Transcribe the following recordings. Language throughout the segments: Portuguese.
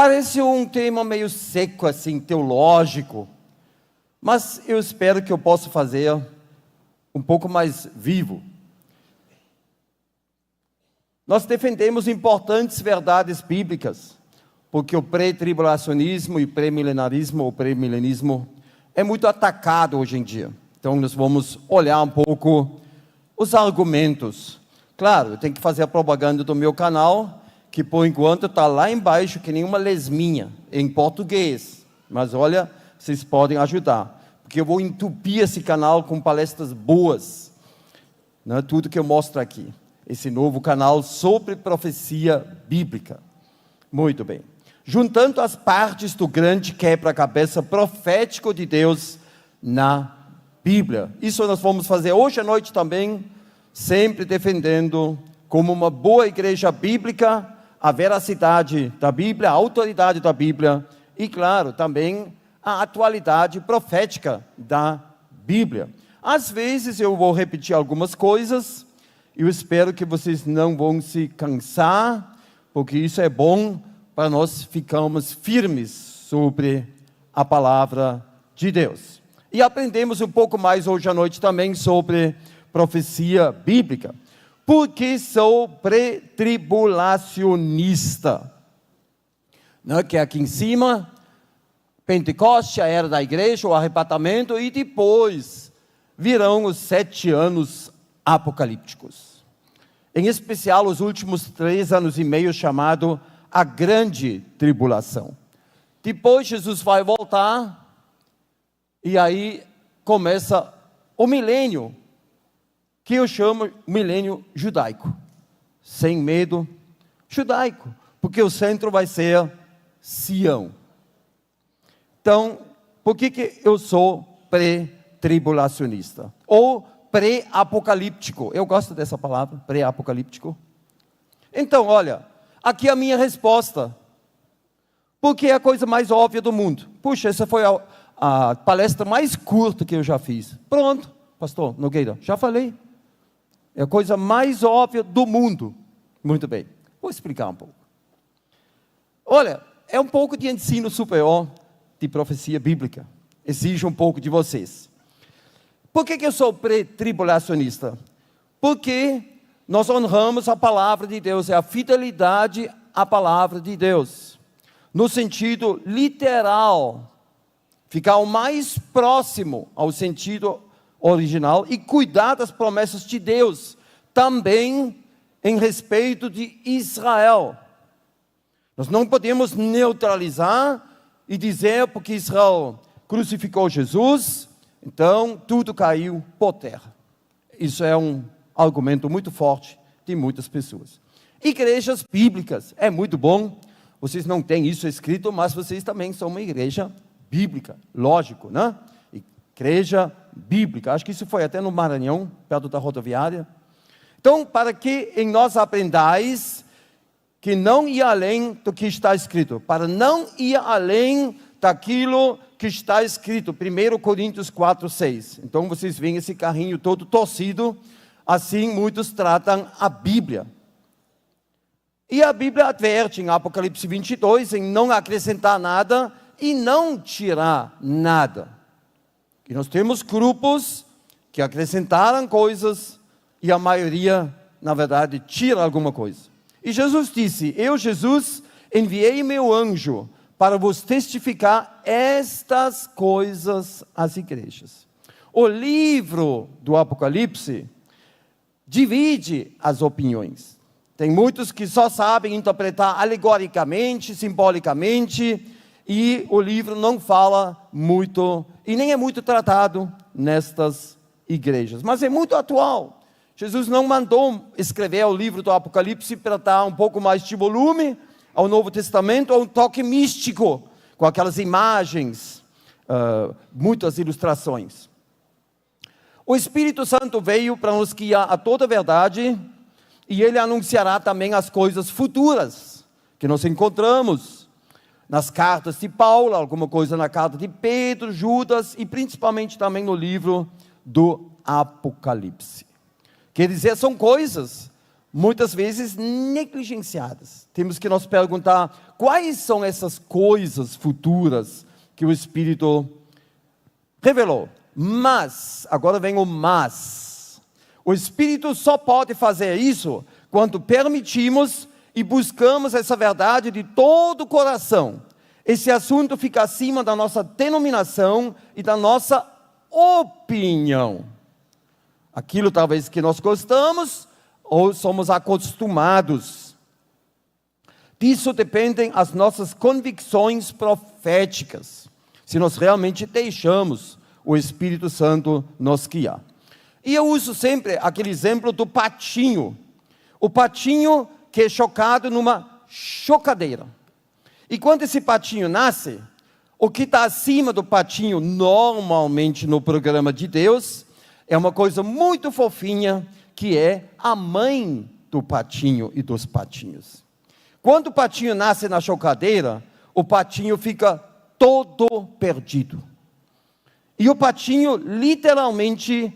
Parece um tema meio seco, assim, teológico, mas eu espero que eu possa fazer um pouco mais vivo. Nós defendemos importantes verdades bíblicas, porque o pré-tribulacionismo e pré-milenarismo, ou pré-milenismo, é muito atacado hoje em dia. Então, nós vamos olhar um pouco os argumentos. Claro, eu tenho que fazer a propaganda do meu canal, que por enquanto está lá embaixo, que nem uma lesminha, em português. Mas olha, vocês podem ajudar, porque eu vou entupir esse canal com palestras boas, né? Tudo que eu mostro aqui. Esse novo canal sobre profecia bíblica. Muito bem. Juntando as partes do grande quebra-cabeça profético de Deus na Bíblia. Isso nós vamos fazer hoje à noite também, sempre defendendo como uma boa igreja bíblica a veracidade da Bíblia, a autoridade da Bíblia e, claro, também a atualidade profética da Bíblia. Às vezes eu vou repetir algumas coisas, eu espero que vocês não vão se cansar, porque isso é bom para nós ficarmos firmes sobre a palavra de Deus. E aprendemos um pouco mais hoje à noite também sobre profecia bíblica. Porque sou pré-tribulacionista. Né? Que aqui em cima, Pentecoste, a era da igreja, o arrebatamento, e depois virão os 7 anos apocalípticos. Em especial os últimos 3 anos e meio, chamado a grande tribulação. Depois Jesus vai voltar, e aí começa o milênio, que eu chamo milênio judaico. Sem medo, judaico, porque o centro vai ser Sião. Então, por que eu sou pré-tribulacionista? Ou pré-apocalíptico? Eu gosto dessa palavra, pré-apocalíptico. Então, olha, aqui é a minha resposta. Porque é a coisa mais óbvia do mundo. Puxa, essa foi a palestra mais curta que eu já fiz. Pronto, pastor Nogueira, já falei. É a coisa mais óbvia do mundo. Muito bem, vou explicar um pouco. Olha, é um pouco de ensino superior de profecia bíblica. Exige um pouco de vocês. Por que eu sou pré-tribulacionista? Porque nós honramos a palavra de Deus, é a fidelidade à palavra de Deus. No sentido literal, ficar o mais próximo ao sentido original e cuidar das promessas de Deus, também em respeito de Israel. Nós não podemos neutralizar e dizer porque Israel crucificou Jesus, então tudo caiu por terra. Isso é um argumento muito forte de muitas pessoas. Igrejas bíblicas, é muito bom, vocês não têm isso escrito, mas vocês também são uma igreja bíblica, lógico, né? Igreja bíblica, acho que isso foi até no Maranhão, perto da rodoviária. Então, para que em nós aprendais que não ir além do que está escrito, para não ir além daquilo que está escrito, 1 Coríntios 4:6. Então, vocês veem esse carrinho todo torcido, assim muitos tratam a Bíblia. E a Bíblia adverte em Apocalipse 22, em não acrescentar nada e não tirar nada. E nós temos grupos que acrescentaram coisas e a maioria, na verdade, tira alguma coisa. E Jesus disse: eu, Jesus, enviei meu anjo para vos testificar estas coisas às igrejas. O livro do Apocalipse divide as opiniões. Tem muitos que só sabem interpretar alegoricamente, simbolicamente, e o livro não fala muito, e nem é muito tratado nestas igrejas. Mas é muito atual. Jesus não mandou escrever o livro do Apocalipse para dar um pouco mais de volume ao Novo Testamento, ou um toque místico, com aquelas imagens, muitas ilustrações. O Espírito Santo veio para nos guiar a toda a verdade, e Ele anunciará também as coisas futuras, que nós encontramos nas cartas de Paulo, alguma coisa na carta de Pedro, Judas, e principalmente também no livro do Apocalipse. Quer dizer, são coisas muitas vezes negligenciadas. Temos que nos perguntar quais são essas coisas futuras que o Espírito revelou. Mas, agora vem o mas. O Espírito só pode fazer isso quando permitimos e buscamos essa verdade de todo o coração. Esse assunto fica acima da nossa denominação e da nossa opinião. Aquilo talvez que nós gostamos ou somos acostumados. Disso dependem as nossas convicções proféticas, se nós realmente deixamos o Espírito Santo nos guiar. E eu uso sempre aquele exemplo do patinho. O patinho que é chocado numa chocadeira. E quando esse patinho nasce, o que está acima do patinho, normalmente no programa de Deus, é uma coisa muito fofinha, que é a mãe do patinho e dos patinhos. Quando o patinho nasce na chocadeira, o patinho fica todo perdido. E o patinho literalmente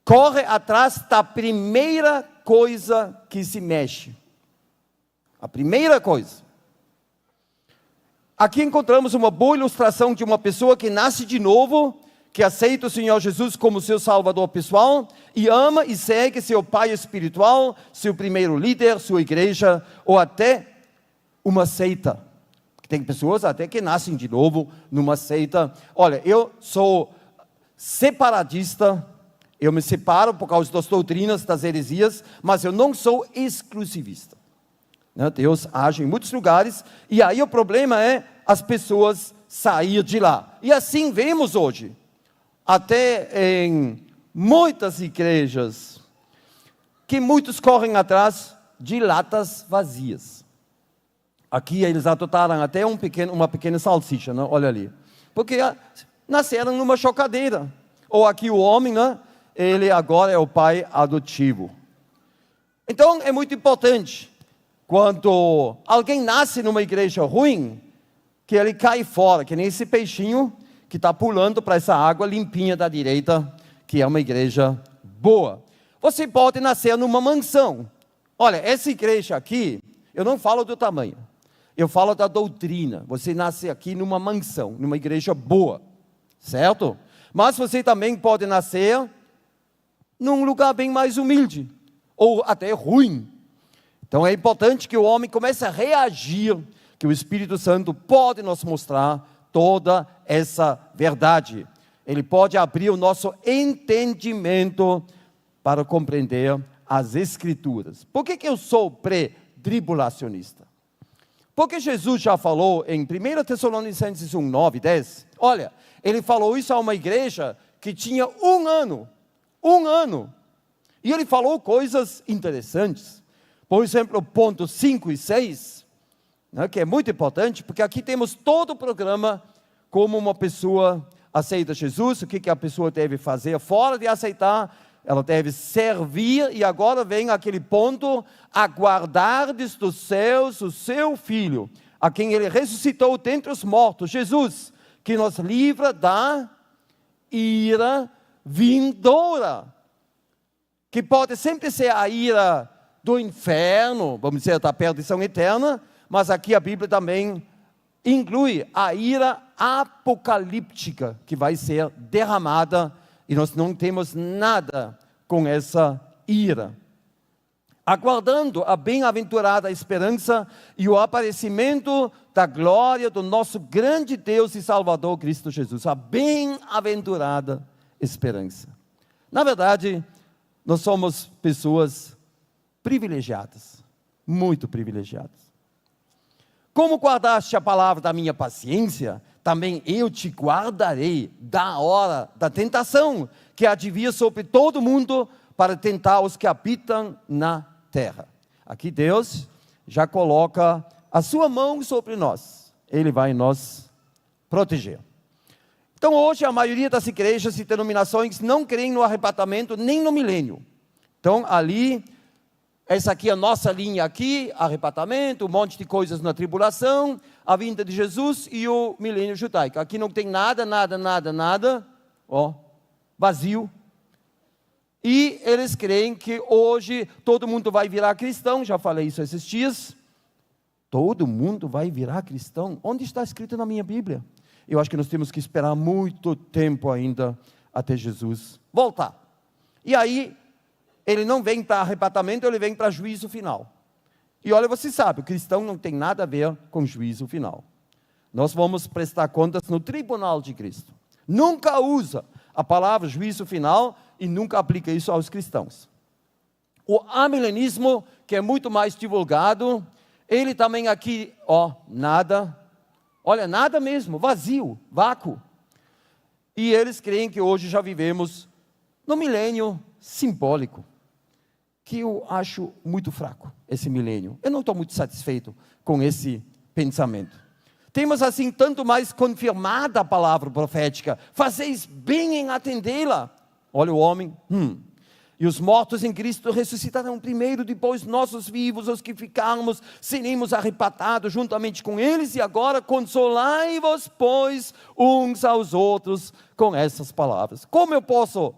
corre atrás da primeira coisa que se mexe. A primeira coisa. Aqui encontramos uma boa ilustração de uma pessoa que nasce de novo, que aceita o Senhor Jesus como seu salvador pessoal e ama e segue seu pai espiritual, seu primeiro líder, sua igreja ou até uma seita. Tem pessoas até que nascem de novo numa seita. Olha, eu sou separatista, eu me separo por causa das doutrinas, das heresias, mas eu não sou exclusivista. Deus age em muitos lugares e aí o problema é as pessoas sair de lá. E assim vemos hoje. Até em muitas igrejas, que muitos correm atrás de latas vazias. Aqui eles adotaram até uma pequena salsicha, né? Olha ali. Porque nasceram numa chocadeira. Ou aqui o homem, né? Ele agora é o pai adotivo. Então é muito importante, quando alguém nasce numa igreja ruim, que ele cai fora, que nem esse peixinho, que está pulando para essa água limpinha da direita, que é uma igreja boa. Você pode nascer numa mansão. Olha, essa igreja aqui, eu não falo do tamanho, eu falo da doutrina. Você nasce aqui numa mansão, numa igreja boa, certo? Mas você também pode nascer num lugar bem mais humilde, ou até ruim. Então é importante que o homem comece a reagir, que o Espírito Santo pode nos mostrar toda essa verdade. Ele pode abrir o nosso entendimento para compreender as Escrituras. Por que eu sou pré-tribulacionista? Porque Jesus já falou em 1 Tessalonicenses 1, 9, 10. Olha, ele falou isso a uma igreja que tinha um ano. E ele falou coisas interessantes. Por exemplo, pontos 5 e 6. Que é muito importante, porque aqui temos todo o programa, como uma pessoa aceita Jesus, o que a pessoa deve fazer fora de aceitar, ela deve servir, e agora vem aquele ponto, aguardardes dos céus o seu Filho, a quem ele ressuscitou dentre os mortos, Jesus, que nos livra da ira vindoura, que pode sempre ser a ira do inferno, vamos dizer, da perdição eterna, mas aqui a Bíblia também inclui a ira apocalíptica que vai ser derramada e nós não temos nada com essa ira. Aguardando a bem-aventurada esperança e o aparecimento da glória do nosso grande Deus e Salvador Cristo Jesus. A bem-aventurada esperança. Na verdade, nós somos pessoas privilegiadas, muito privilegiadas. Como guardaste a palavra da minha paciência, também eu te guardarei da hora da tentação, que há de vir sobre todo mundo para tentar os que habitam na terra. Aqui Deus já coloca a sua mão sobre nós. Ele vai nos proteger. Então hoje a maioria das igrejas e denominações não creem no arrebatamento nem no milênio. Então ali, essa aqui é a nossa linha aqui, arrebatamento, um monte de coisas na tribulação, a vinda de Jesus e o milênio judaico. Aqui não tem nada, vazio. E eles creem que hoje todo mundo vai virar cristão, já falei isso esses dias. Todo mundo vai virar cristão? Onde está escrito na minha Bíblia? Eu acho que nós temos que esperar muito tempo ainda até Jesus voltar. E aí, ele não vem para arrebatamento, ele vem para juízo final. E olha, você sabe, o cristão não tem nada a ver com juízo final. Nós vamos prestar contas no tribunal de Cristo. Nunca usa a palavra juízo final e nunca aplica isso aos cristãos. O amilenismo, que é muito mais divulgado, ele também aqui, nada. Olha, nada mesmo, vazio, vácuo. E eles creem que hoje já vivemos no milênio simbólico, que eu acho muito fraco, esse milênio. Eu não estou muito satisfeito com esse pensamento. Temos assim tanto mais confirmada a palavra profética, fazeis bem em atendê-la. Olha o homem, E os mortos em Cristo ressuscitarão primeiro, depois nossos vivos, os que ficarmos, seremos arrebatados juntamente com eles, e agora consolai-vos, pois, uns aos outros, com essas palavras. Como eu posso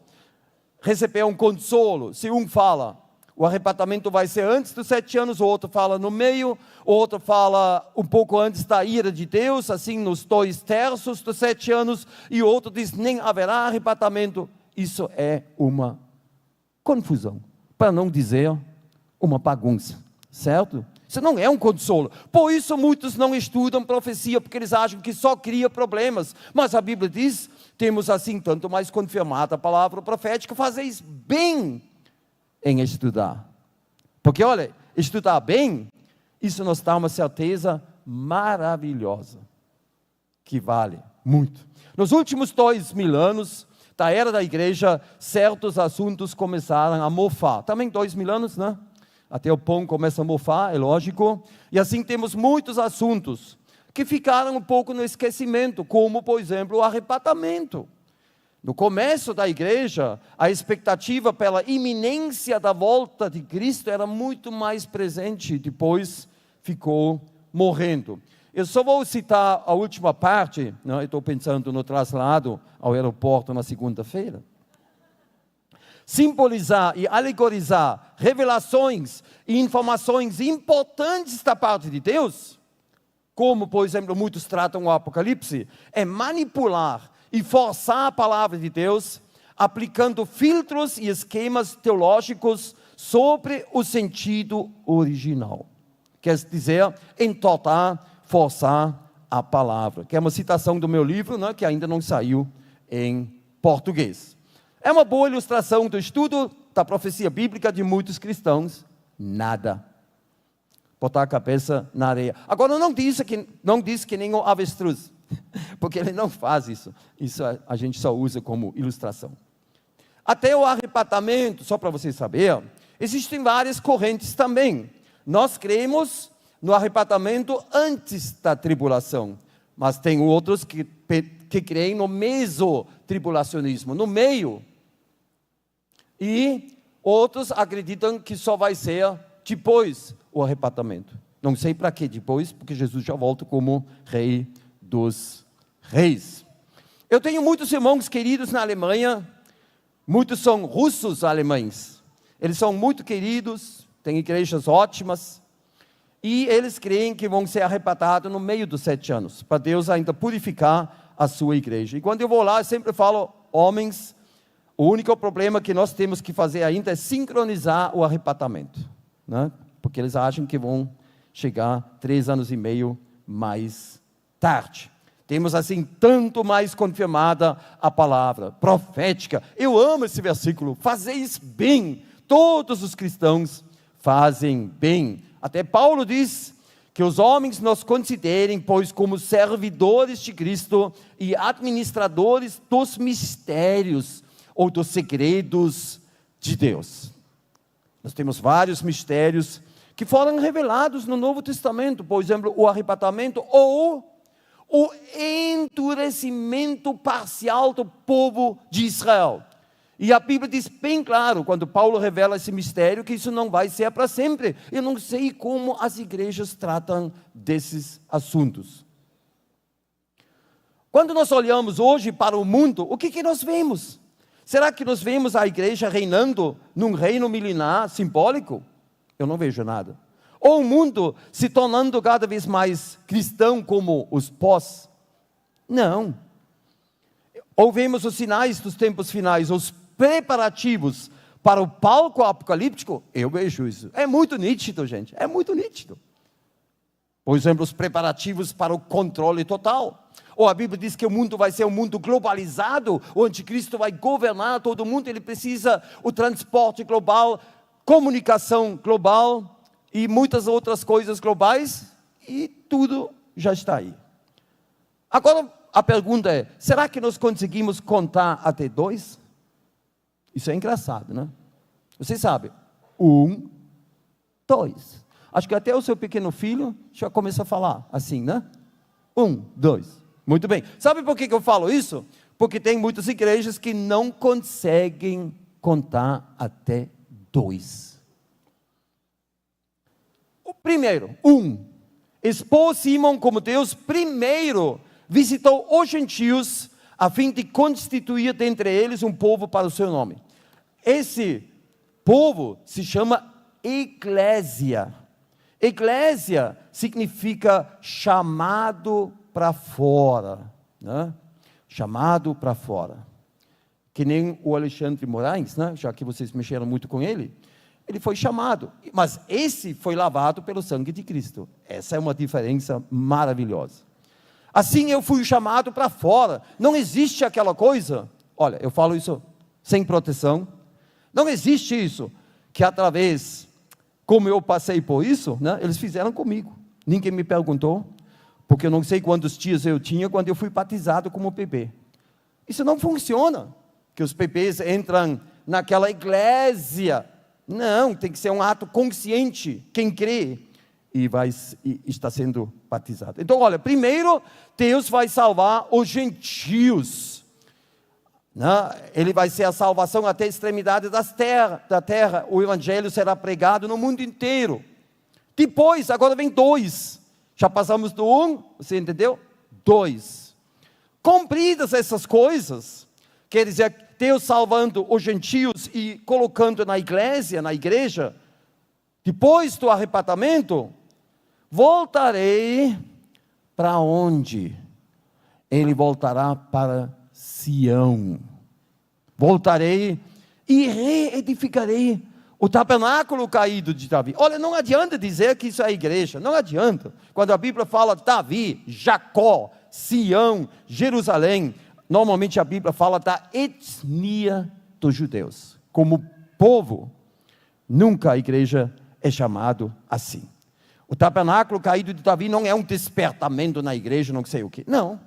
receber um consolo, se um fala, o arrebatamento vai ser antes dos 7 anos, o outro fala no meio, o outro fala um pouco antes da ira de Deus, assim nos 2/3 dos 7 anos, e o outro diz, nem haverá arrebatamento. Isso é uma confusão, para não dizer uma bagunça, certo? Isso não é um consolo. Por isso muitos não estudam profecia, porque eles acham que só cria problemas. Mas a Bíblia diz, temos assim tanto mais confirmada a palavra profética, fazeis bem em estudar. Porque olha, estudar bem, isso nos dá uma certeza maravilhosa, que vale muito. Nos últimos 2000 anos, da era da igreja, certos assuntos começaram a mofar. Também 2000 anos, né? Até o pão começa a mofar, é lógico. E assim temos muitos assuntos que ficaram um pouco no esquecimento, como, por exemplo, o arrebatamento. No começo da igreja, a expectativa pela iminência da volta de Cristo era muito mais presente, depois ficou morrendo. Eu só vou citar a última parte, eu estou pensando no traslado ao aeroporto na segunda-feira. Simbolizar e alegorizar revelações e informações importantes da parte de Deus, como, por exemplo, muitos tratam o Apocalipse, é manipular e forçar a palavra de Deus, aplicando filtros e esquemas teológicos sobre o sentido original. Quer dizer, entortar, forçar a palavra, que é uma citação do meu livro, que ainda não saiu em português. É uma boa ilustração do estudo da profecia bíblica de muitos cristãos. Nada. Botar a cabeça na areia. Agora, não diz que nem o avestruz, porque ele não faz isso. Isso a gente só usa como ilustração. Até o arrebatamento, só para vocês saberem, existem várias correntes também. Nós cremos no arrebatamento antes da tribulação, mas tem outros que creem no mesotribulacionismo, no meio, e outros acreditam que só vai ser depois o arrebatamento. Não sei para que depois, porque Jesus já volta como Rei dos Reis. Eu tenho muitos irmãos queridos na Alemanha, muitos são russos alemães, eles são muito queridos, têm igrejas ótimas, e eles creem que vão ser arrebatados no meio dos 7 anos, para Deus ainda purificar a sua igreja. E quando eu vou lá, eu sempre falo, homens, o único problema que nós temos que fazer ainda é sincronizar o arrebatamento, porque eles acham que vão chegar 3 anos e meio mais tarde. Temos assim tanto mais confirmada a palavra profética. Eu amo esse versículo, fazeis bem, todos os cristãos fazem bem. Até Paulo diz que os homens nos considerem, pois, como servidores de Cristo e administradores dos mistérios ou dos segredos de Deus. Nós temos vários mistérios que foram revelados no Novo Testamento, por exemplo, o arrebatamento ou o endurecimento parcial do povo de Israel. E a Bíblia diz bem claro, quando Paulo revela esse mistério, que isso não vai ser para sempre. Eu não sei como as igrejas tratam desses assuntos. Quando nós olhamos hoje para o mundo, o que nós vemos? Será que nós vemos a igreja reinando num reino milenar simbólico? Eu não vejo nada. Ou o mundo se tornando cada vez mais cristão como os pós? Não. Ou vemos os sinais dos tempos finais, os preparativos para o palco apocalíptico? Eu vejo isso. É muito nítido, gente. É muito nítido. Por exemplo, os preparativos para o controle total. Ou a Bíblia diz que o mundo vai ser um mundo globalizado, o anticristo vai governar todo mundo, ele precisa o transporte global, comunicação global e muitas outras coisas globais, e tudo já está aí. Agora, a pergunta é, será que nós conseguimos contar até 2? Isso é engraçado, né? Você sabe, 1, 2. Acho que até o seu pequeno filho já começa a falar assim, né? 1, 2. Muito bem. Sabe por que eu falo isso? Porque tem muitas igrejas que não conseguem contar até 2. O primeiro, 1. Expôs Simão como Deus primeiro visitou os gentios a fim de constituir dentre eles um povo para o seu nome. Esse povo se chama Eclésia. Eclésia significa chamado para fora, né? Chamado para fora. Que nem o Alexandre Moraes, né? Já que vocês mexeram muito com ele, ele foi chamado, mas esse foi lavado pelo sangue de Cristo. Essa é uma diferença maravilhosa. Assim eu fui chamado para fora. Não existe aquela coisa, olha, eu falo isso sem proteção, não existe isso, que através, como eu passei por isso, né? Eles fizeram comigo, ninguém me perguntou, porque eu não sei quantos dias eu tinha quando eu fui batizado como bebê. Isso não funciona, que os bebês entram naquela igreja. Não, tem que ser um ato consciente, quem crê, e está sendo batizado. Então, olha, primeiro, Deus vai salvar os gentios. Né? Ele vai ser a salvação até a extremidade da terra. O evangelho será pregado no mundo inteiro. Depois, agora vem 2. Já passamos do 1, você entendeu? 2. Cumpridas essas coisas, quer dizer, Deus salvando os gentios e colocando na igreja, depois do arrebatamento, voltarei para onde? Ele voltará para Sião. Voltarei e reedificarei o tabernáculo caído de Davi. Olha, não adianta dizer que isso é a igreja, não adianta. Quando a Bíblia fala Davi, Jacó, Sião, Jerusalém, normalmente a Bíblia fala da etnia dos judeus. Como povo, nunca a igreja é chamado assim. O tabernáculo caído de Davi não é um despertamento na igreja, não sei o quê. Não,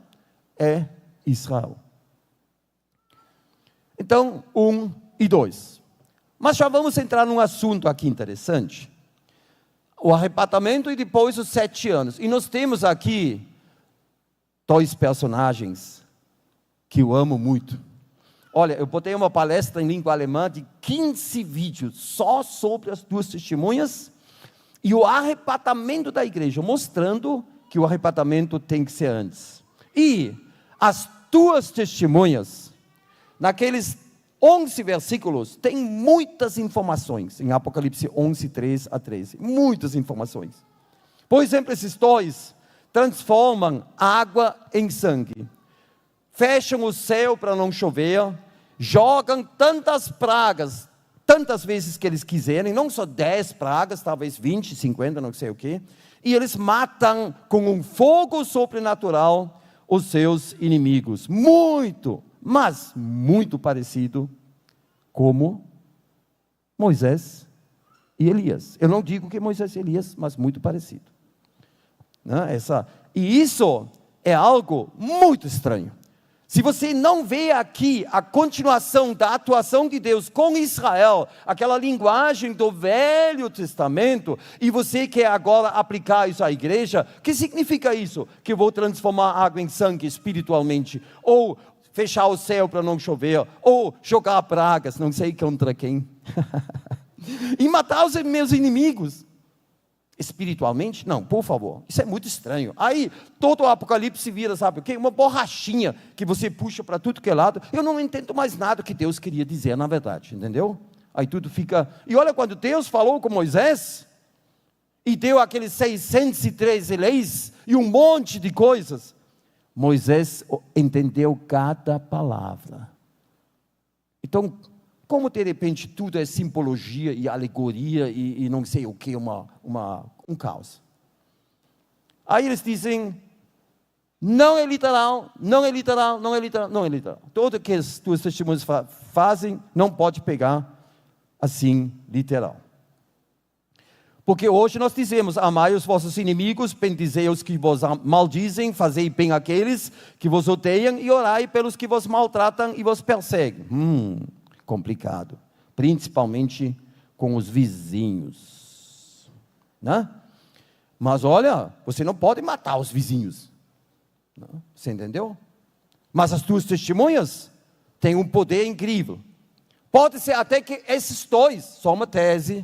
é Israel. Então, 1 e 2. Mas já vamos entrar num assunto aqui interessante. O arrebatamento e depois os 7 anos. E nós temos aqui 2 personagens que eu amo muito. Olha, eu botei uma palestra em língua alemã de 15 vídeos, só sobre as 2 testemunhas e o arrebatamento da igreja, mostrando que o arrebatamento tem que ser antes. E as 2 testemunhas, naqueles 11 versículos, tem muitas informações, em Apocalipse 11, 3 a 13, muitas informações. Por exemplo, esses 2 transformam água em sangue, fecham o céu para não chover, jogam tantas pragas, tantas vezes que eles quiserem, não só 10 pragas, talvez 20, 50, não sei o quê, e eles matam com um fogo sobrenatural os seus inimigos, mas muito parecido como Moisés e Elias. Eu não digo que Moisés e Elias, mas muito parecido. E isso é algo muito estranho. Se você não vê aqui a continuação da atuação de Deus com Israel, aquela linguagem do Velho Testamento, e você quer agora aplicar isso à igreja, o que significa isso? Que eu vou transformar água em sangue espiritualmente, ou fechar o céu para não chover, ou jogar pragas, não sei contra quem, e matar os meus inimigos. espiritualmente? Não, por favor, isso é muito estranho. Aí, todo o Apocalipse vira, sabe o quê? Uma borrachinha que você puxa para tudo que é lado. Eu não entendo mais nada que Deus queria dizer, na verdade, entendeu? Aí tudo fica... E olha, quando Deus falou com Moisés, e deu aqueles 613 leis, e um monte de coisas, Moisés entendeu cada palavra. Então, como de repente tudo é simbologia e alegoria e não sei o que, um caos. Aí eles dizem, não é literal, não é literal, não é literal, não é literal. Tudo que as tuas testemunhas fazem, não pode pegar assim, literal. Porque hoje nós dizemos, amai os vossos inimigos, bendizei os que vos maldizem, fazei bem aqueles que vos odeiam e orai pelos que vos maltratam e vos perseguem. Complicado, principalmente com os vizinhos, né? Mas olha, você não pode matar os vizinhos, não? Você entendeu? Mas as tuas testemunhas têm um poder incrível. Pode ser até que esses dois, só uma tese,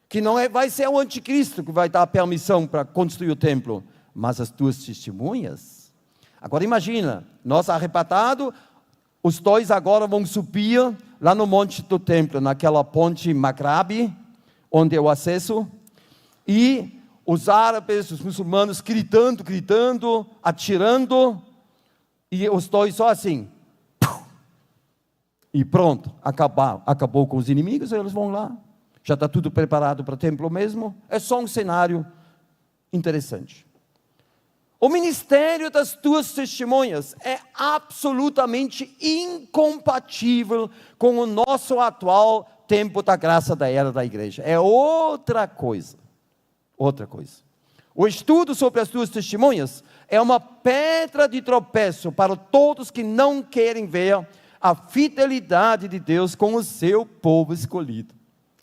que não vai ser o anticristo que vai dar permissão para construir o templo, mas as tuas testemunhas. Agora imagina, nós arrebatados, os dois agora vão subir lá no monte do templo, naquela ponte Macrabi, onde é o acesso, e os árabes, os muçulmanos gritando, atirando, e os dois só assim, e pronto, acabou com os inimigos, eles vão lá, já está tudo preparado para o templo mesmo, é só um cenário interessante. O ministério das tuas testemunhas é absolutamente incompatível com o nosso atual tempo da graça da era da igreja. É outra coisa. Outra coisa. O estudo sobre as tuas testemunhas é uma pedra de tropeço para todos que não querem ver a fidelidade de Deus com o seu povo escolhido.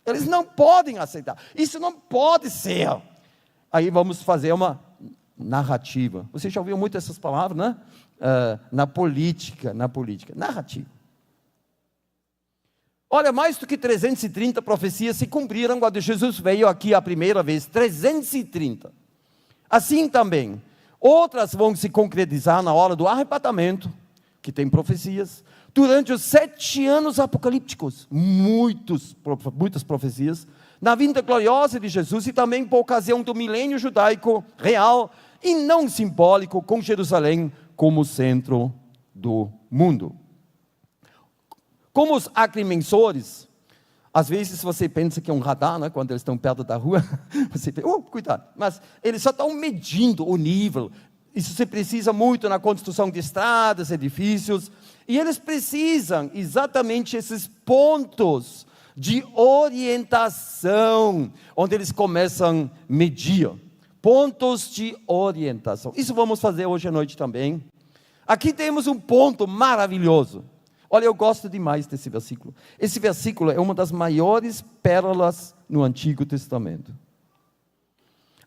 Eles não podem aceitar. Isso não pode ser. Aí vamos fazer uma narrativa. Você já ouviu muito essas palavras, né? Na política, narrativa. Olha, mais do que 330 profecias se cumpriram quando Jesus veio aqui a primeira vez, 330. Assim também, outras vão se concretizar na hora do arrebatamento, que tem profecias, durante os 7 anos apocalípticos, muitas profecias, na vinda gloriosa de Jesus e também por ocasião do milênio judaico real e não simbólico, com Jerusalém como centro do mundo. Como os agrimensores, às vezes você pensa que é um radar, né, quando eles estão perto da rua, você pensa, cuidado, mas eles só estão medindo o nível. Isso se precisa muito na construção de estradas, edifícios, e eles precisam exatamente esses pontos de orientação, onde eles começam a medir. Pontos de orientação. Isso vamos fazer hoje à noite também. Aqui temos um ponto maravilhoso. Olha, eu gosto demais desse versículo. Esse versículo é uma das maiores pérolas no Antigo Testamento.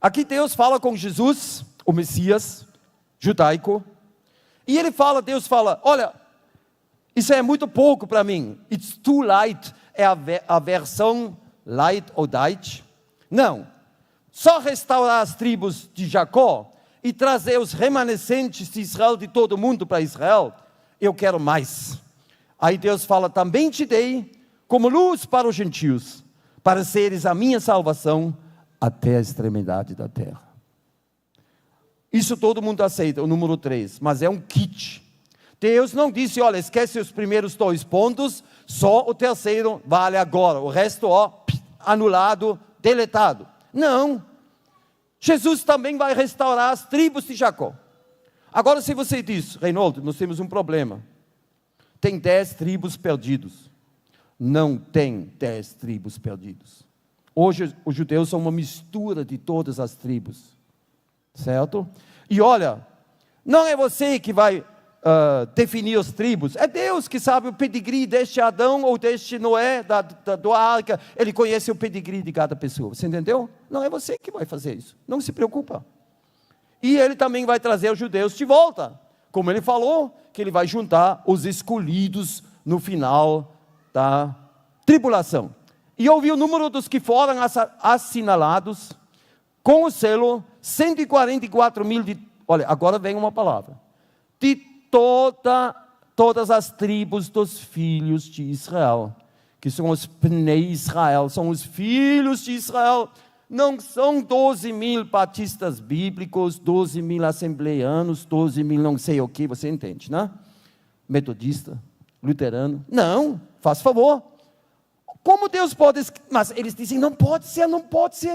Aqui Deus fala com Jesus, o Messias judaico, e Deus fala, olha, isso é muito pouco para mim. It's too light. É a versão light ou diet. Não. Só restaurar as tribos de Jacó e trazer os remanescentes de Israel, de todo mundo para Israel, eu quero mais. Aí Deus fala, também te dei como luz para os gentios, para seres a minha salvação até a extremidade da terra. Isso todo mundo aceita, o número 3, mas é um kit. Deus não disse, olha, esquece os primeiros 2 pontos, só o terceiro vale agora, o resto, anulado, deletado. Não, Jesus também vai restaurar as tribos de Jacó. Agora se você diz, Reinaldo, nós temos um problema, tem 10 tribos perdidos. Não tem 10 tribos perdidos. Hoje os judeus são uma mistura de todas as tribos, certo? E olha, não é você que vai definir as tribos, é Deus que sabe o pedigree deste Adão ou deste Noé, da arca, ele conhece o pedigree de cada pessoa, você entendeu? Não é você que vai fazer isso, não se preocupa. E ele também vai trazer os judeus de volta, como ele falou, que ele vai juntar os escolhidos no final da tribulação. E eu vi o número dos que foram assinalados, com o selo, 144 mil, olha, agora vem uma palavra, de todas as tribos dos filhos de Israel, que são os Pnei Israel, são os filhos de Israel, não são 12 mil batistas bíblicos, 12 mil assembleianos, 12 mil não sei o que, você entende, né? Metodista, luterano, não, faz favor. Como Deus pode, mas eles dizem, não pode ser,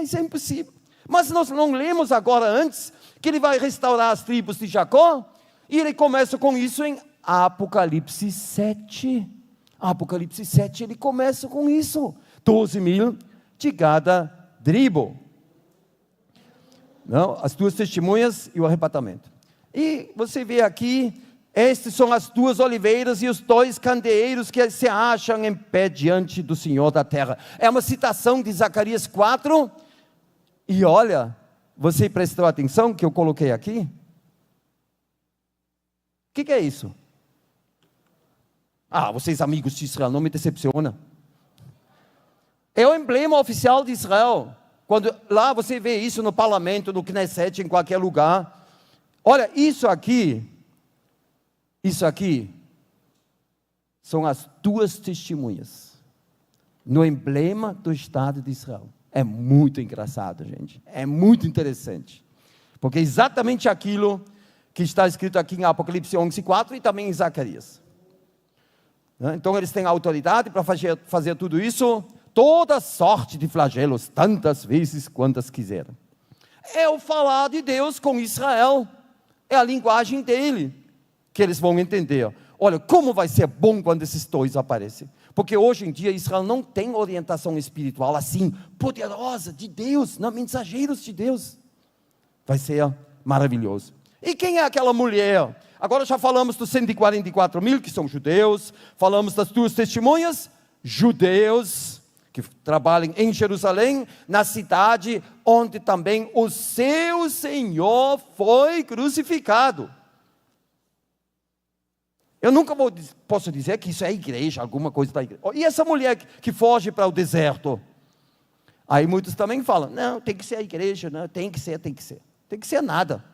isso é impossível. Mas nós não lemos agora antes, que ele vai restaurar as tribos de Jacó, e ele começa com isso em Apocalipse 7. Apocalipse 7, ele começa com isso, 12 mil de cada tribo. Não, as duas testemunhas e o arrebatamento. E você vê aqui, estas são as duas oliveiras e os dois candeeiros que se acham em pé diante do Senhor da terra. É uma citação de Zacarias 4. E olha, você prestou atenção que eu coloquei aqui? O que é isso? Vocês amigos de Israel, não me decepciona. É o emblema oficial de Israel. Quando lá você vê isso no parlamento, no Knesset, em qualquer lugar. Olha, isso aqui são as duas testemunhas no emblema do Estado de Israel. É muito engraçado, gente. É muito interessante. Porque é exatamente aquilo que está escrito aqui em Apocalipse 11:4 e também em Zacarias. Então eles têm autoridade para fazer tudo isso, toda sorte de flagelos, tantas vezes quantas quiserem. É o falar de Deus com Israel, é a linguagem dele, que eles vão entender. Olha, como vai ser bom quando esses dois aparecem. Porque hoje em dia Israel não tem orientação espiritual assim, poderosa de Deus, não, mensageiros de Deus. Vai ser maravilhoso. E quem é aquela mulher? Agora já falamos dos 144 mil, que são judeus. Falamos das duas testemunhas, judeus, que trabalham em Jerusalém, na cidade onde também o seu Senhor foi crucificado. Eu nunca posso dizer que isso é igreja, alguma coisa da igreja. E essa mulher que foge para o deserto? Aí muitos também falam, não, tem que ser a igreja, não, tem que ser nada.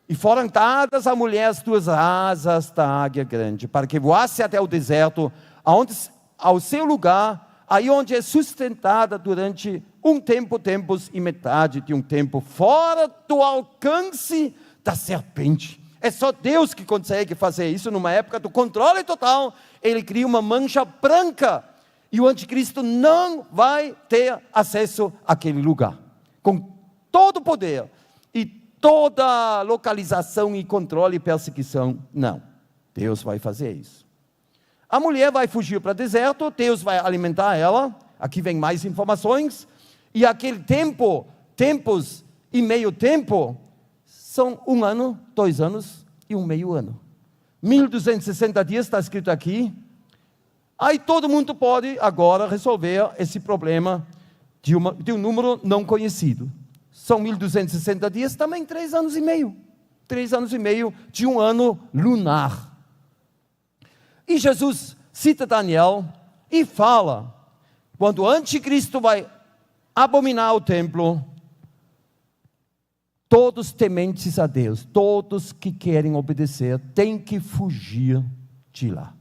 E foram dadas à mulher as duas asas da águia grande, para que voasse até o deserto, ao seu lugar, aí onde é sustentada durante um tempo, tempos e metade de um tempo, fora do alcance da serpente. É só Deus que consegue fazer isso numa época do controle total. Ele cria uma mancha branca e o anticristo não vai ter acesso àquele lugar. Com todo o poder e toda localização e controle e perseguição, não. Deus vai fazer isso. A mulher vai fugir para o deserto, Deus vai alimentar ela. Aqui vem mais informações. E aquele tempos e meio tempo, são 1 ano, 2 anos e um meio ano. 1260 dias está escrito aqui. Aí todo mundo pode agora resolver esse problema de um número não conhecido. São 1260 dias, também 3 anos e meio. 3 anos e meio de um ano lunar. E Jesus cita Daniel e fala, quando o anticristo vai abominar o templo, todos tementes a Deus, todos que querem obedecer, têm que fugir de lá.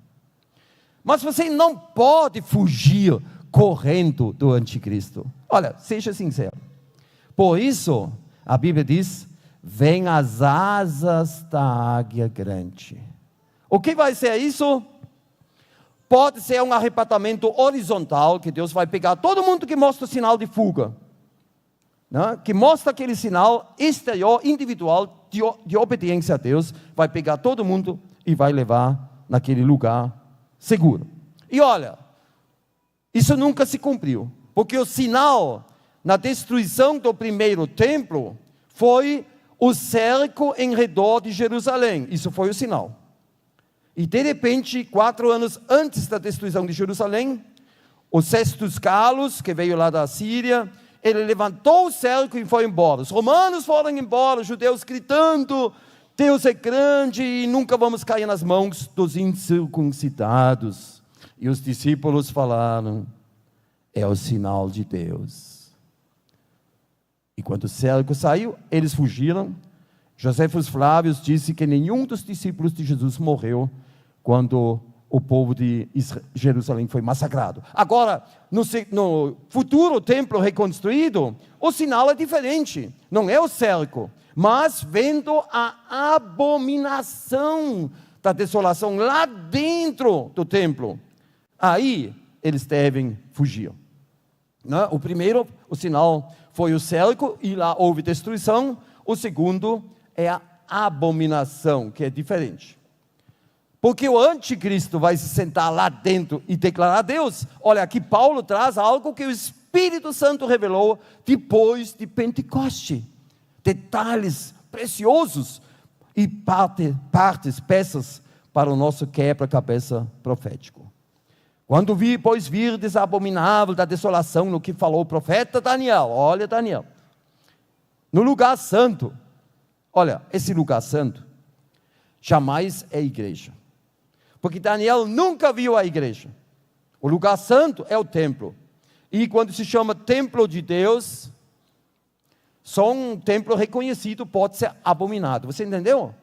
Mas você não pode fugir correndo do anticristo. Olha, seja sincero. Por isso, a Bíblia diz, vem as asas da águia grande. O que vai ser isso? Pode ser um arrebatamento horizontal, que Deus vai pegar todo mundo que mostra o sinal de fuga. Né? Que mostra aquele sinal exterior, individual, de obediência a Deus, vai pegar todo mundo e vai levar naquele lugar seguro. E olha, isso nunca se cumpriu, porque o sinal na destruição do primeiro templo foi o cerco em redor de Jerusalém. Isso foi o sinal. E de repente, 4 anos antes da destruição de Jerusalém, o Sestus Carlos, que veio lá da Síria, ele levantou o cerco e foi embora. Os romanos foram embora, os judeus gritando, Deus é grande e nunca vamos cair nas mãos dos incircuncidados. E os discípulos falaram, é o sinal de Deus. quando o cerco saiu, eles fugiram. Joséfos Flávios disse que nenhum dos discípulos de Jesus morreu quando o povo de Jerusalém foi massacrado. Agora, no futuro templo reconstruído, o sinal é diferente. Não é o cerco, mas vendo a abominação da desolação lá dentro do templo. Aí, eles devem fugir. O primeiro, o sinal foi o cerco e lá houve destruição. O segundo é a abominação, que é diferente. Porque o anticristo vai se sentar lá dentro e declarar a Deus. Olha, aqui Paulo traz algo que o Espírito Santo revelou depois de Pentecoste. Detalhes preciosos e peças para o nosso quebra-cabeça profético. Quando pois virdes a abominável da desolação, no que falou o profeta Daniel, olha Daniel, no lugar santo, olha, esse lugar santo jamais é igreja, porque Daniel nunca viu a igreja. O lugar santo é o templo, e quando se chama templo de Deus, só um templo reconhecido pode ser abominado, você entendeu?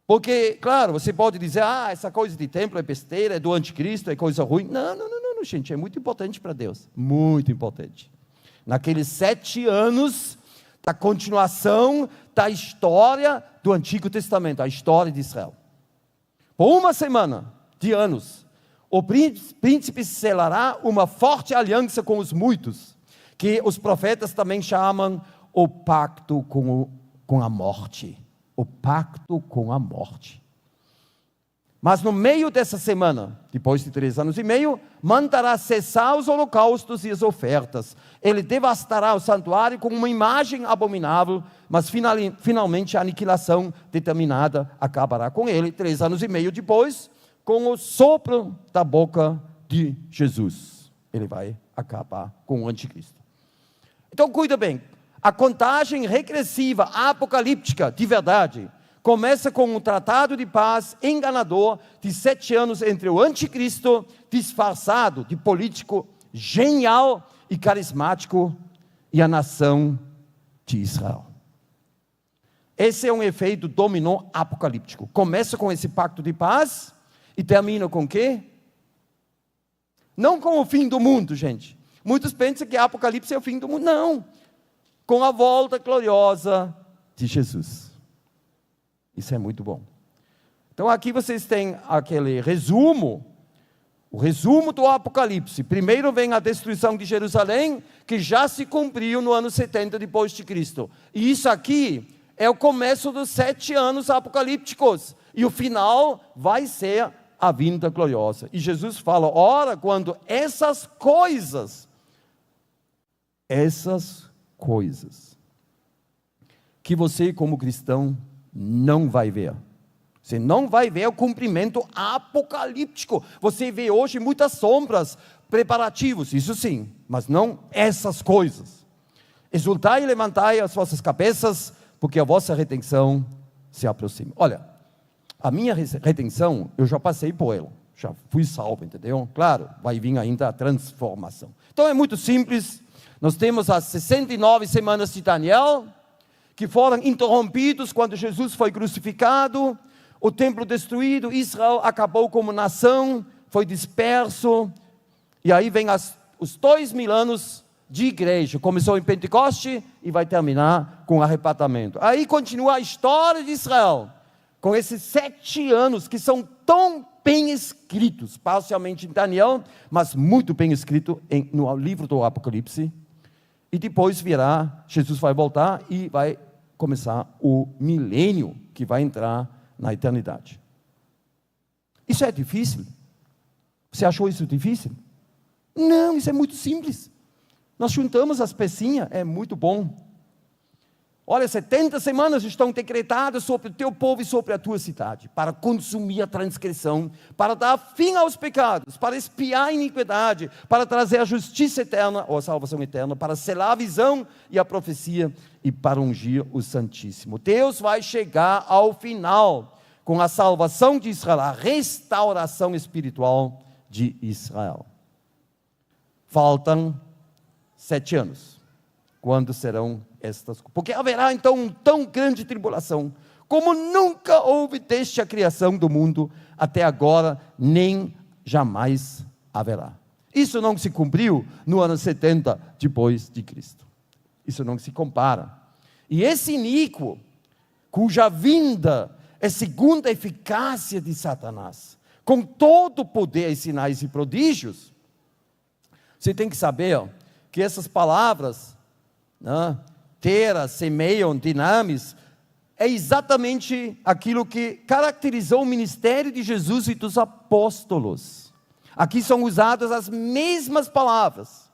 Porque, claro, você pode dizer, essa coisa de templo é besteira, é do anticristo, é coisa ruim. Não, gente, é muito importante para Deus, muito importante. Naqueles 7 anos da continuação da história do Antigo Testamento, a história de Israel. Por uma semana de anos, o príncipe selará uma forte aliança com os muitos, que os profetas também chamam o pacto com a morte. O pacto com a morte. Mas no meio dessa semana, depois de 3 anos e meio, mandará cessar os holocaustos e as ofertas. Ele devastará o santuário com uma imagem abominável, mas finalmente a aniquilação determinada acabará com ele. 3 anos e meio depois, com o sopro da boca de Jesus, ele vai acabar com o anticristo. Então cuida bem. A contagem regressiva, apocalíptica, de verdade, começa com um tratado de paz enganador de 7 anos entre o anticristo, disfarçado de político genial e carismático, e a nação de Israel. Esse é um efeito dominó apocalíptico. Começa com esse pacto de paz e termina com o quê? Não com o fim do mundo, gente. Muitos pensam que Apocalipse é o fim do mundo. Não. Com a volta gloriosa de Jesus. Isso é muito bom. Então aqui vocês têm aquele resumo, o resumo do Apocalipse. Primeiro vem a destruição de Jerusalém, que já se cumpriu no ano 70 depois de Cristo. E isso aqui é o começo dos 7 anos apocalípticos. E o final vai ser a vinda gloriosa. E Jesus fala, ora, quando essas coisas que você como cristão não vai ver. Você não vai ver o cumprimento apocalíptico. Você vê hoje muitas sombras, preparativos, isso sim, mas não essas coisas. Exultai e levantai as vossas cabeças, porque a vossa redenção se aproxima. Olha, a minha redenção, eu já passei por ela, já fui salvo, entendeu? Claro, vai vir ainda a transformação. Então é muito simples. Nós temos as 69 semanas de Daniel, que foram interrompidos quando Jesus foi crucificado, o templo destruído, Israel acabou como nação, foi disperso, e aí vem os 2000 anos de igreja, começou em Pentecoste e vai terminar com o arrebatamento. Aí continua a história de Israel, com esses 7 anos que são tão bem escritos, parcialmente em Daniel, mas muito bem escrito no livro do Apocalipse. E depois virá, Jesus vai voltar e vai começar o milênio, que vai entrar na eternidade. Isso é difícil? Você achou isso difícil? Não, isso é muito simples. Nós juntamos as pecinhas, é muito bom. Olha, 70 semanas estão decretadas sobre o teu povo e sobre a tua cidade, para consumir a transgressão, para dar fim aos pecados, para expiar a iniquidade, para trazer a justiça eterna, ou a salvação eterna, para selar a visão e a profecia, e para ungir o Santíssimo. Deus vai chegar ao final, com a salvação de Israel, a restauração espiritual de Israel. Faltam 7 anos. quando serão estas coisas. Porque haverá então uma tão grande tribulação, como nunca houve desde a criação do mundo até agora, nem jamais haverá. Isso não se cumpriu no ano 70 depois de Cristo. Isso não se compara. E esse iníquo, cuja vinda é segundo a eficácia de Satanás, com todo o poder e sinais e prodígios, você tem que saber que essas palavras, tera, semeion, dinamis, é exatamente aquilo que caracterizou o ministério de Jesus e dos apóstolos. Aqui são usadas as mesmas palavras.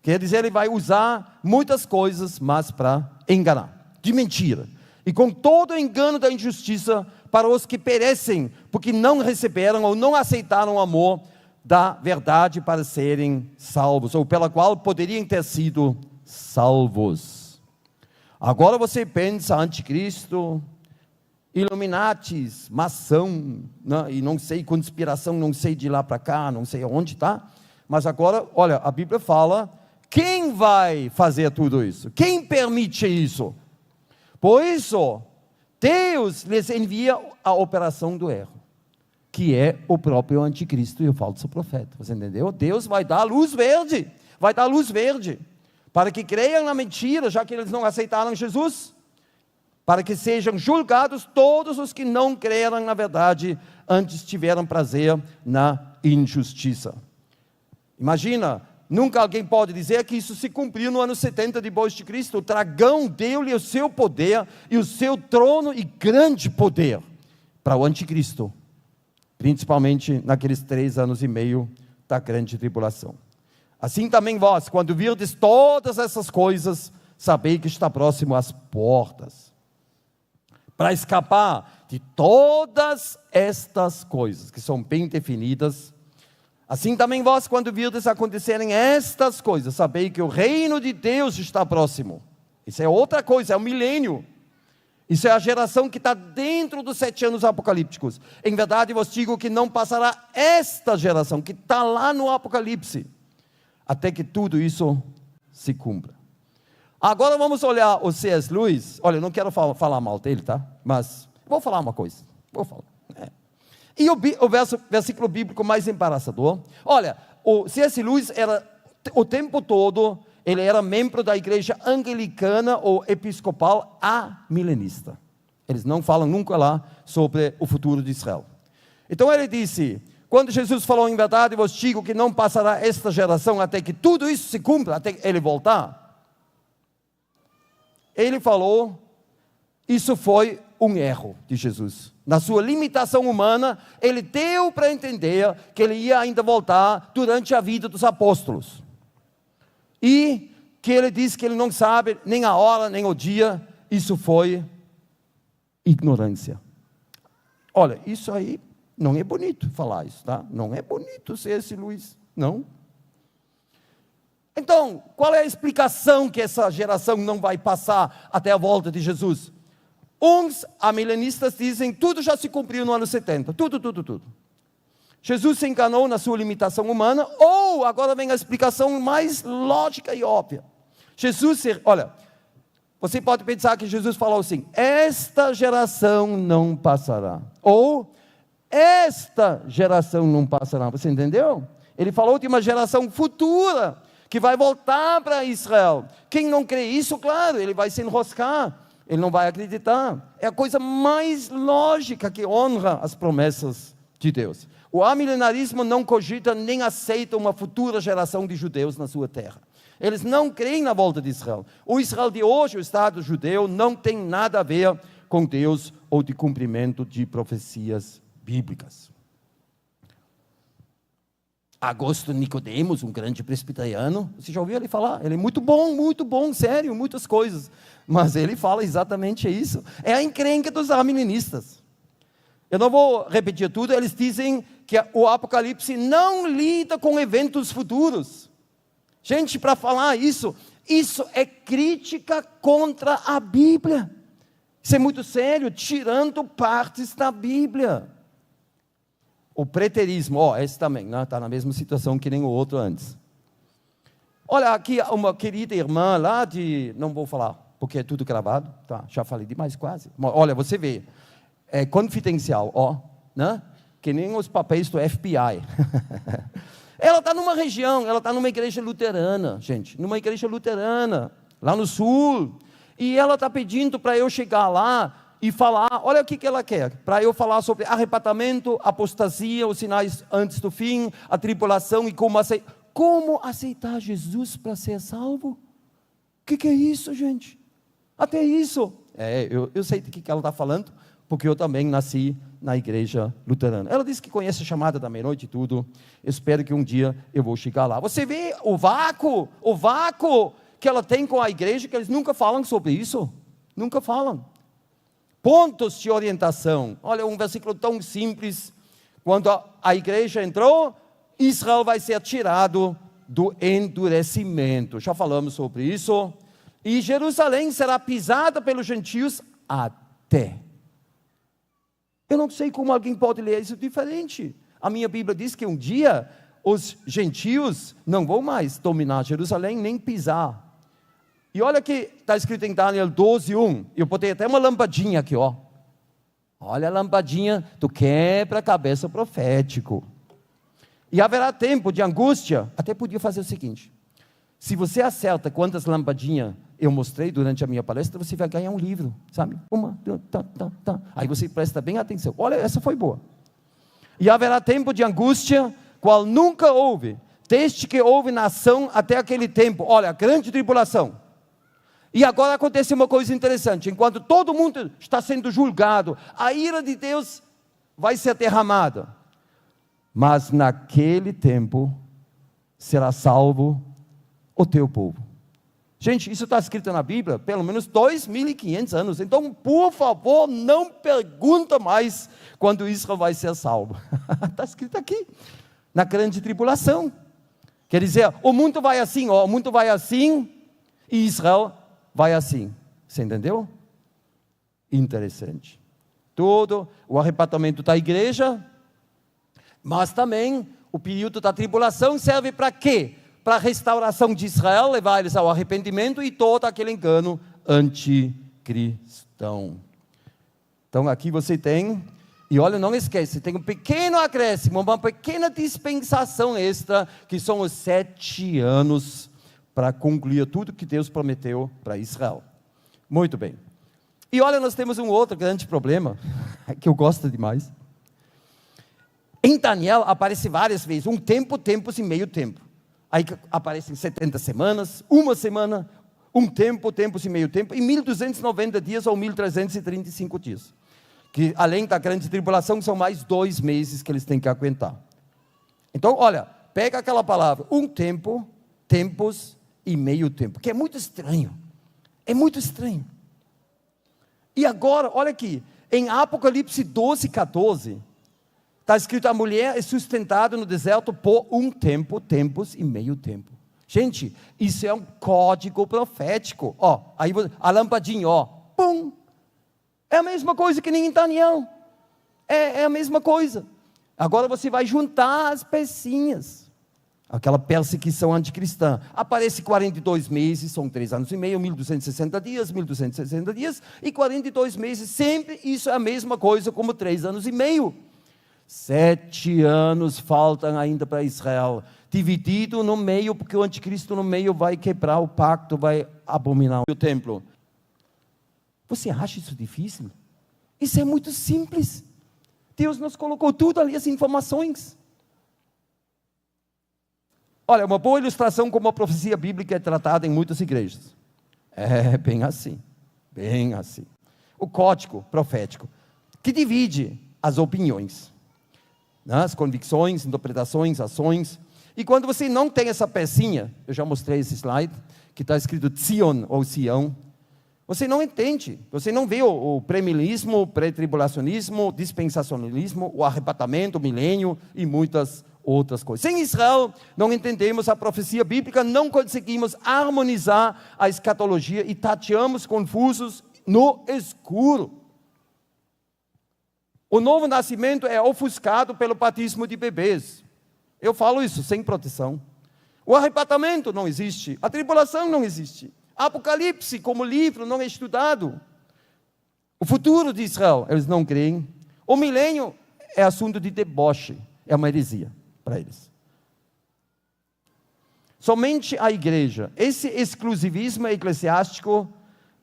Quer dizer, ele vai usar muitas coisas, mas para enganar, de mentira. E com todo o engano da injustiça para os que perecem, porque não receberam ou não aceitaram o amor da verdade para serem salvos, ou pela qual poderiam ter sido salvos. Agora você pensa, anticristo, Illuminatis, maçom, e não sei, conspiração, não sei de lá para cá, não sei onde está, mas agora, olha, a Bíblia fala, quem vai fazer tudo isso? Quem permite isso? Por isso, Deus lhes envia a operação do erro, que é o próprio anticristo e o falso profeta, você entendeu? Deus vai dar luz verde, para que creiam na mentira, já que eles não aceitaram Jesus, para que sejam julgados todos os que não creram na verdade, antes tiveram prazer na injustiça. Imagina, nunca alguém pode dizer que isso se cumpriu no ano 70 depois de Cristo. O dragão deu-lhe o seu poder e o seu trono e grande poder para o anticristo, principalmente naqueles 3 anos e meio da grande tribulação. Assim também vós, quando virdes todas essas coisas, sabei que está próximo às portas. Para escapar de todas estas coisas, que são bem definidas, assim também vós, quando virdes acontecerem estas coisas, sabei que o reino de Deus está próximo. Isso é outra coisa, é o milênio. Isso é a geração que está dentro dos 7 anos apocalípticos. Em verdade vos digo que não passará esta geração, que está lá no Apocalipse, até que tudo isso se cumpra. Agora vamos olhar o C.S. Lewis. Olha, eu não quero falar mal dele, tá? Mas vou falar uma coisa. E o versículo bíblico mais embaraçador. Olha, o C.S. Lewis era, o tempo todo, ele era membro da igreja anglicana ou episcopal amilenista. Eles não falam nunca lá sobre o futuro de Israel. Então ele disse, quando Jesus falou, em verdade vos digo que não passará esta geração até que tudo isso se cumpra, até ele voltar. Ele falou, isso foi um erro de Jesus. Na sua limitação humana, ele deu para entender que ele ia ainda voltar durante a vida dos apóstolos. E que ele disse que ele não sabe nem a hora, nem o dia. Isso foi ignorância. Olha, isso aí não é bonito falar isso, tá? Não é bonito ser esse Luiz, não. Então, qual é a explicação que essa geração não vai passar até a volta de Jesus? Uns amilenistas dizem, tudo já se cumpriu no ano 70, tudo. Jesus se enganou na sua limitação humana, ou, agora vem a explicação mais lógica e óbvia. Olha, você pode pensar que Jesus falou assim, esta geração não passará, ou, esta geração não passará, você entendeu? Ele falou de uma geração futura, que vai voltar para Israel. Quem não crê isso, claro, ele vai se enroscar, ele não vai acreditar. É a coisa mais lógica que honra as promessas de Deus. O amilenarismo não cogita nem aceita uma futura geração de judeus na sua terra. Eles não creem na volta de Israel. O Israel de hoje, o Estado judeu, não tem nada a ver com Deus ou de cumprimento de profecias bíblicas. Augusto Nicodemos, um grande presbiteriano, você já ouviu ele falar? Ele é muito bom, sério, muitas coisas. Mas ele fala exatamente isso. É a encrenca dos amilenistas. Eu não vou repetir tudo, eles dizem que o Apocalipse não lida com eventos futuros. Gente, para falar isso é crítica contra a Bíblia. Isso é muito sério, tirando partes da Bíblia. O preterismo, esse também, está na mesma situação que nem o outro antes. Olha, aqui uma querida irmã lá de... Não vou falar, porque é tudo gravado. Tá, já falei demais quase. Olha, você vê. É confidencial, ó. Né? Que nem os papéis do FBI. Ela está numa região, ela está numa igreja luterana, gente. Numa igreja luterana, lá no sul. E ela está pedindo para eu chegar lá e falar, olha o que ela quer, para eu falar sobre arrebatamento, apostasia, os sinais antes do fim, a tribulação e como aceitar Jesus para ser salvo. O que é isso, gente? Até isso. Eu sei do que ela está falando, porque eu também nasci na igreja luterana. Ela disse que conhece a chamada da meia-noite e tudo. Espero que um dia eu vou chegar lá. Você vê o vácuo que ela tem com a igreja, que eles nunca falam sobre isso. Nunca falam. Pontos de orientação. Olha, um versículo tão simples. Quando a igreja entrou, Israel vai ser tirado do endurecimento. Já falamos sobre isso. E Jerusalém será pisada pelos gentios até. Eu não sei como alguém pode ler isso diferente. A minha Bíblia diz que um dia os gentios não vão mais dominar Jerusalém, nem pisar. E olha que está escrito em Daniel 12:1. Eu botei até uma lampadinha aqui, ó. Olha a lampadinha do quebra-cabeça profético. E haverá tempo de angústia. Até podia fazer o seguinte: se você acerta quantas lampadinhas eu mostrei durante a minha palestra, você vai ganhar um livro, sabe? Aí você presta bem atenção. Olha, essa foi boa. E haverá tempo de angústia, qual nunca houve, desde que houve nação até aquele tempo. Olha, a grande tribulação. E agora acontece uma coisa interessante. Enquanto todo mundo está sendo julgado, a ira de Deus vai ser derramada. Mas naquele tempo será salvo o teu povo. Gente, isso está escrito na Bíblia pelo menos 2.500 anos. Então, por favor, não pergunta mais quando Israel vai ser salvo. Está escrito aqui, na grande tribulação. Quer dizer, o mundo vai assim, ó, o mundo vai assim, e Israel vai assim. Você entendeu? Interessante. Todo o arrebatamento da igreja, mas também o período da tribulação serve para quê? Para a restauração de Israel, levar eles ao arrependimento e todo aquele engano anticristão. Então aqui você tem, e olha, não esquece, tem um pequeno acréscimo, uma pequena dispensação extra, que são os 7 anos para concluir tudo que Deus prometeu para Israel. Muito bem. E olha, nós temos um outro grande problema, que eu gosto demais. Em Daniel aparece várias vezes, um tempo, tempos e meio tempo. Aí aparecem 70 semanas, uma semana, um tempo, tempos e meio tempo, e 1.290 dias ou 1.335 dias. Que além da grande tribulação, são mais 2 meses que eles têm que aguentar. Então, olha, pega aquela palavra, um tempo, tempos e meio tempo, que é muito estranho. É muito estranho. E agora, olha aqui, em Apocalipse 12:14, está escrito, a mulher é sustentada no deserto por um tempo, tempos e meio tempo. Gente, isso é um código profético. Ó, aí a lampadinha, ó, pum. É a mesma coisa que nem em Daniel. É a mesma coisa. Agora você vai juntar as pecinhas. Aquela perseguição anticristã. Aparece 42 meses, são 3 anos e meio, 1.260 dias, 1.260 dias, e 42 meses, sempre isso é a mesma coisa como 3 anos e meio. 7 anos faltam ainda para Israel, dividido no meio, porque o anticristo no meio vai quebrar o pacto, vai abominar o templo. Você acha isso difícil? Isso é muito simples. Deus nos colocou tudo ali, as informações. Olha, uma boa ilustração como a profecia bíblica é tratada em muitas igrejas. É bem assim, bem assim. O código profético, que divide as opiniões, as convicções, interpretações, ações. E quando você não tem essa pecinha, eu já mostrei esse slide, que está escrito Zion ou Sião, você não entende, você não vê o premilismo, o pré-tribulacionismo, o dispensacionalismo, o arrebatamento, o milênio e muitas outras coisas. Sem Israel, não entendemos a profecia bíblica, não conseguimos harmonizar a escatologia e tateamos confusos no escuro. O novo nascimento é ofuscado pelo batismo de bebês. Eu falo isso sem proteção. O arrebatamento não existe. A tribulação não existe. Apocalipse como livro não é estudado. O futuro de Israel, eles não creem. O milênio é assunto de deboche, é uma heresia para eles. Somente a igreja, esse exclusivismo eclesiástico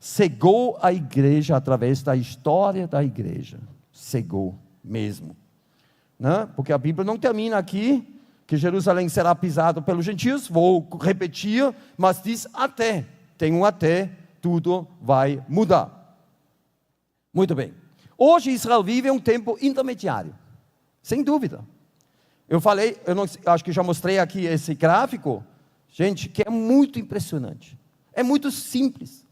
cegou a igreja através da história da igreja. Cegou mesmo. Né? Porque a Bíblia não termina aqui, que Jerusalém será pisado pelos gentios, vou repetir, mas diz até, tem um até, tudo vai mudar. Muito bem. Hoje Israel vive um tempo intermediário, sem dúvida. Eu falei, acho que já mostrei aqui esse gráfico, gente, que é muito impressionante. É muito simples.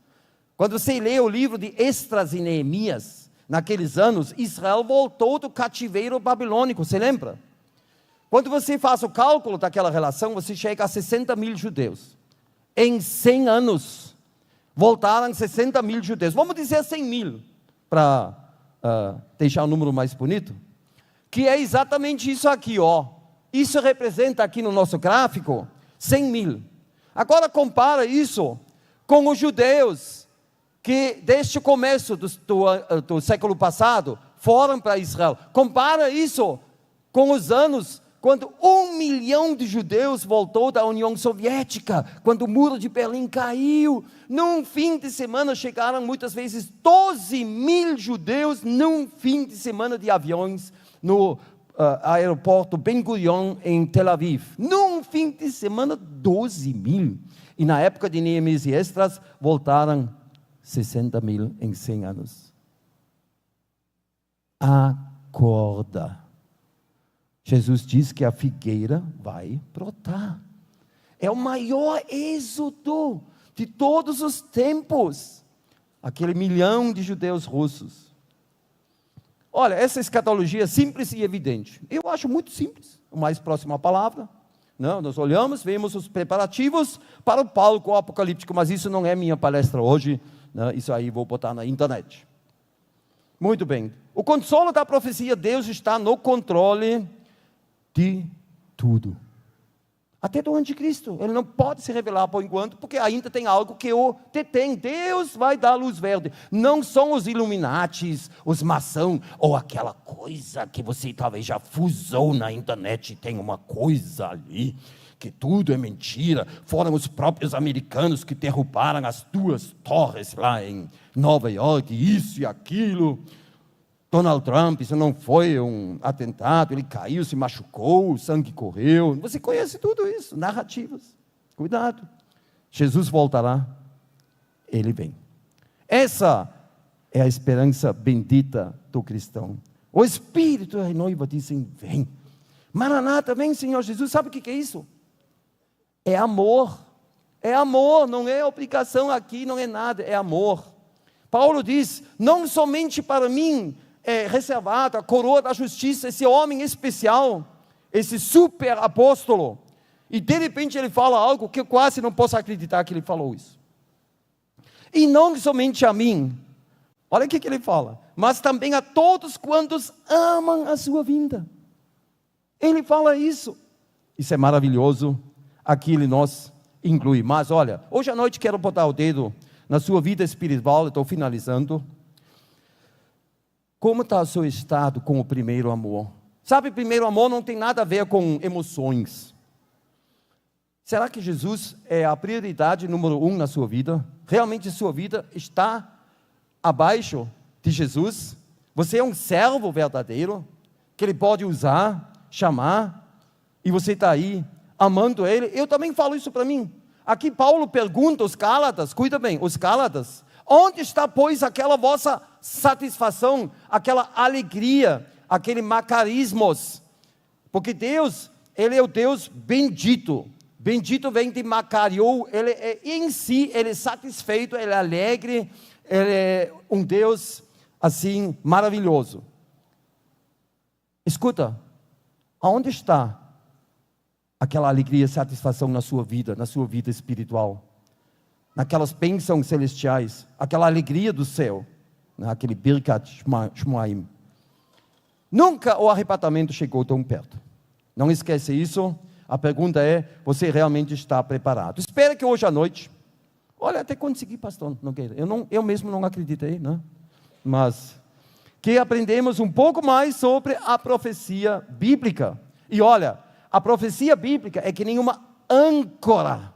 Quando você lê o livro de Esdras e Neemias, naqueles anos, Israel voltou do cativeiro babilônico, você lembra? Quando você faz o cálculo daquela relação, você chega a 60 mil judeus. Em 100 anos, voltaram 60 mil judeus. Vamos dizer 100 mil, para deixar o número mais bonito. Que é exatamente isso aqui, ó. Isso representa aqui no nosso gráfico 100 mil. Agora compara isso com os judeus que desde o começo do século passado foram para Israel. Compara isso com os anos quando 1 milhão de judeus voltou da União Soviética, quando o muro de Berlim caiu. Num fim de semana chegaram muitas vezes 12 mil judeus num fim de semana de aviões no aeroporto Ben Gurion em Tel Aviv. Num fim de semana, 12 mil. E na época de Neemias e Esdras, voltaram 60 mil em 100 anos. Acorda. Jesus diz que a figueira vai brotar. É o maior êxodo de todos os tempos. Aquele 1 milhão de judeus russos. Olha, essa escatologia é simples e evidente. Eu acho muito simples, o mais próximo à palavra. Não, nós olhamos, vemos os preparativos para o palco apocalíptico, mas isso não é minha palestra hoje, né? Isso aí vou botar na internet. Muito bem. O consolo da profecia, Deus está no controle de tudo. Até do anticristo. Ele não pode se revelar por enquanto, porque ainda tem algo que o detém. Deus vai dar luz verde. Não são os Illuminatis, os maçons, ou aquela coisa que você talvez já fusou na internet, tem uma coisa ali, que tudo é mentira. Foram os próprios americanos que derrubaram as 2 torres lá em Nova York, isso e aquilo. Donald Trump, isso não foi um atentado, ele caiu, se machucou, o sangue correu. Você conhece tudo isso, narrativas. Cuidado. Jesus voltará, ele vem. Essa é a esperança bendita do cristão. O Espírito e a noiva dizem, vem. Maranata, vem Senhor Jesus. Sabe o que é isso? É amor. É amor, não é obrigação aqui, não é nada, é amor. Paulo diz, não somente para mim é reservado a coroa da justiça, esse homem especial, esse super apóstolo, e de repente ele fala algo que eu quase não posso acreditar que ele falou isso. E não somente a mim, olha o que ele fala, mas também a todos quantos amam a sua vinda. Ele fala isso. Isso é maravilhoso, aqui ele nos inclui. Mas olha, hoje à noite quero botar o dedo na sua vida espiritual, estou finalizando. Como está o seu estado com o primeiro amor? Sabe, primeiro amor não tem nada a ver com emoções. Será que Jesus é a prioridade número 1 na sua vida? Realmente a sua vida está abaixo de Jesus? Você é um servo verdadeiro, que Ele pode usar, chamar, e você está aí, amando Ele? Eu também falo isso para mim. Aqui Paulo pergunta aos Gálatas, cuida bem, os Gálatas, onde está, pois, aquela vossa satisfação, aquela alegria, aquele macarismos? Porque Deus, Ele é o Deus bendito. Bendito vem de macariou, Ele é em si, Ele é satisfeito, Ele é alegre, Ele é um Deus assim maravilhoso. Escuta, aonde está aquela alegria e satisfação na sua vida espiritual? Naquelas bênçãos celestiais, aquela alegria do céu, naquele Birkat Shmoaim. Nunca o arrebatamento chegou tão perto. Não esquece isso. A pergunta é, você realmente está preparado? Espero que hoje à noite, olha, até consegui, pastor Nogueira, eu mesmo não acreditei, né? Mas que aprendemos um pouco mais sobre a profecia bíblica. E olha, a profecia bíblica é que nem uma âncora,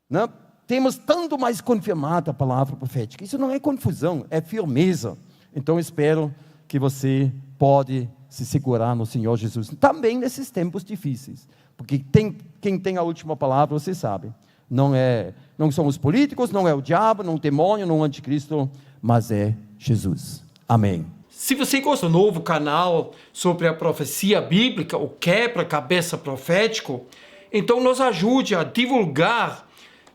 né? Temos tanto mais confirmada a palavra profética. Isso não é confusão, é firmeza. Então espero que você pode se segurar no Senhor Jesus, também nesses tempos difíceis, porque quem tem a última palavra, você sabe, não são os políticos, não é o diabo, não o demônio, não o anticristo, mas é Jesus. Amém. Se você gosta do novo canal sobre a profecia bíblica, o quebra-cabeça profético, então nos ajude a divulgar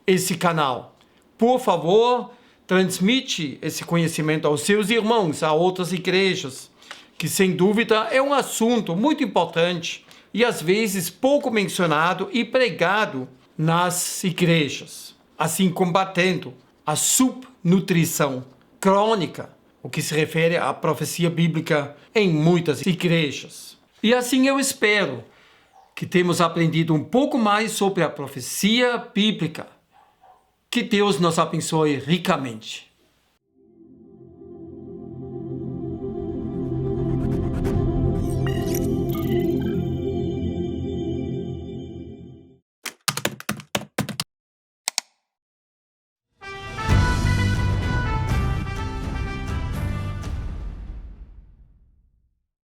esse canal. Por favor, transmite esse conhecimento aos seus irmãos, a outras igrejas, que sem dúvida é um assunto muito importante e às vezes pouco mencionado e pregado nas igrejas, assim combatendo a subnutrição crônica, o que se refere à profecia bíblica em muitas igrejas. E assim eu espero que temos aprendido um pouco mais sobre a profecia bíblica. Que Deus nos abençoe ricamente.